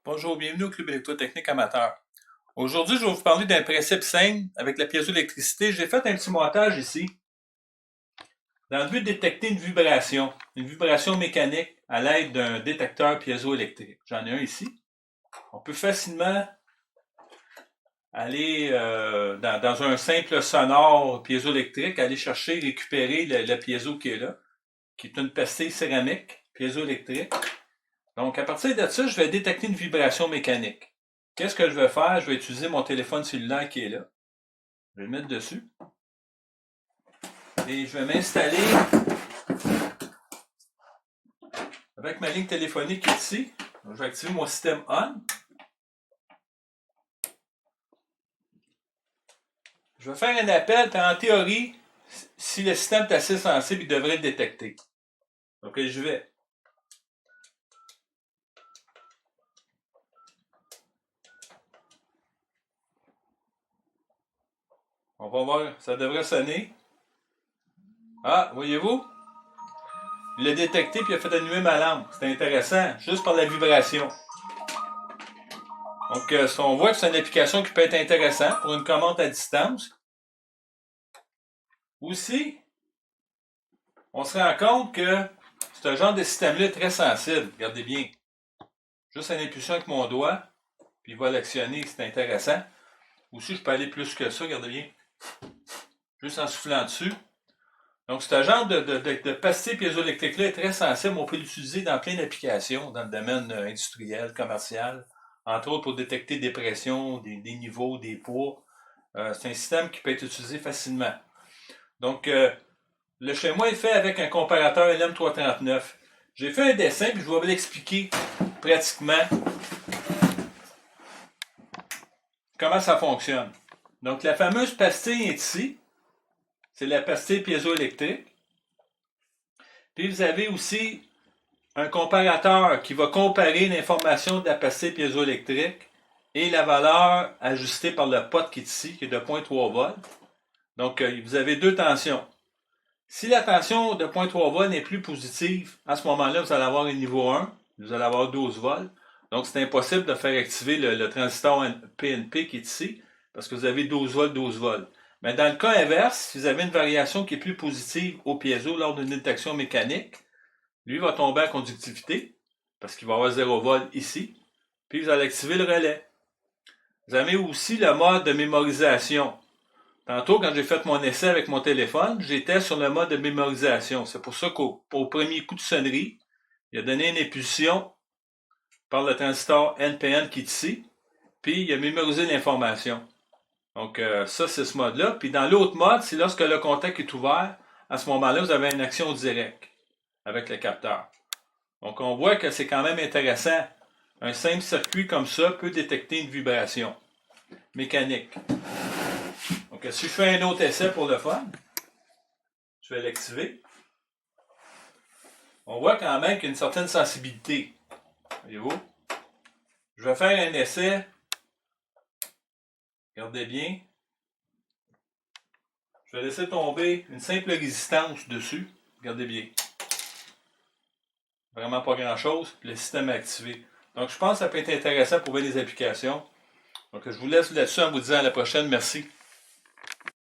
Bonjour, bienvenue au Club électrotechnique amateur. Aujourd'hui, je vais vous parler d'un principe simple avec la piézoélectricité. J'ai fait un petit montage ici dans le but de détecter une vibration mécanique à l'aide d'un détecteur piézoélectrique. J'en ai un ici. On peut facilement aller dans un simple sonore piézoélectrique, aller chercher, récupérer le piézo qui est là, qui est une pastille céramique piézoélectrique. Donc, à partir de ça, je vais détecter une vibration mécanique. Qu'est-ce que je vais faire? Je vais utiliser mon téléphone cellulaire qui est là. Je vais le mettre dessus. Et je vais m'installer avec ma ligne téléphonique ici. Donc, je vais activer mon système ON. Je vais faire un appel, puis en théorie, si le système est assez sensible, il devrait le détecter. Donc, je vais. On va voir, ça devrait sonner. Ah, voyez-vous? Il l'a détecté puis il a fait allumer ma lampe. C'est intéressant, juste par la vibration. Donc, on voit que c'est une application qui peut être intéressante pour une commande à distance. Aussi, on se rend compte que ce genre de système-là est très sensible. Regardez bien. Juste en impulsion avec mon doigt, puis il va l'actionner, c'est intéressant. Aussi, je peux aller plus que ça, regardez bien. Juste en soufflant dessus. Donc, ce genre de pastille piézoélectrique-là est très sensible. On peut l'utiliser dans plein d'applications, dans le domaine industriel, commercial, entre autres pour détecter des pressions, des niveaux, des poids. C'est un système qui peut être utilisé facilement. Donc, le chez moi est fait avec un comparateur LM339. J'ai fait un dessin, puis je vais vous l'expliquer pratiquement comment ça fonctionne. Donc, la fameuse pastille est ici. C'est la pastille piézoélectrique. Puis, vous avez aussi un comparateur qui va comparer l'information de la pastille piézoélectrique et la valeur ajustée par le pot qui est ici, qui est de 0,3 volts. Donc, vous avez deux tensions. Si la tension de 0,3 volts n'est plus positive, à ce moment-là, vous allez avoir un niveau 1, vous allez avoir 12 volts. Donc, c'est impossible de faire activer le transistor PNP qui est ici, parce que vous avez 12 volts, 12 volts. Mais dans le cas inverse, si vous avez une variation qui est plus positive au piezo lors d'une détection mécanique, lui va tomber en conductivité, parce qu'il va avoir 0 volts ici, puis vous allez activer le relais. Vous avez aussi le mode de mémorisation. Tantôt, quand j'ai fait mon essai avec mon téléphone, j'étais sur le mode de mémorisation. C'est pour ça qu'au premier coup de sonnerie, il a donné une impulsion par le transistor NPN qui est ici, puis il a mémorisé l'information. Donc, ça, c'est ce mode-là. Puis dans l'autre mode, c'est lorsque le contact est ouvert, à ce moment-là, vous avez une action directe avec le capteur. Donc, on voit que c'est quand même intéressant. Un simple circuit comme ça peut détecter une vibration mécanique. Donc, si je fais un autre essai pour le fun, je vais l'activer. On voit quand même qu'il y a une certaine sensibilité. Voyez-vous? Je vais faire un essai. Regardez bien. Je vais laisser tomber une simple résistance dessus. Regardez bien. Vraiment pas grand-chose. Le système est activé. Donc, je pense que ça peut être intéressant pour voir des applications. Donc, je vous laisse là-dessus en vous disant à la prochaine. Merci.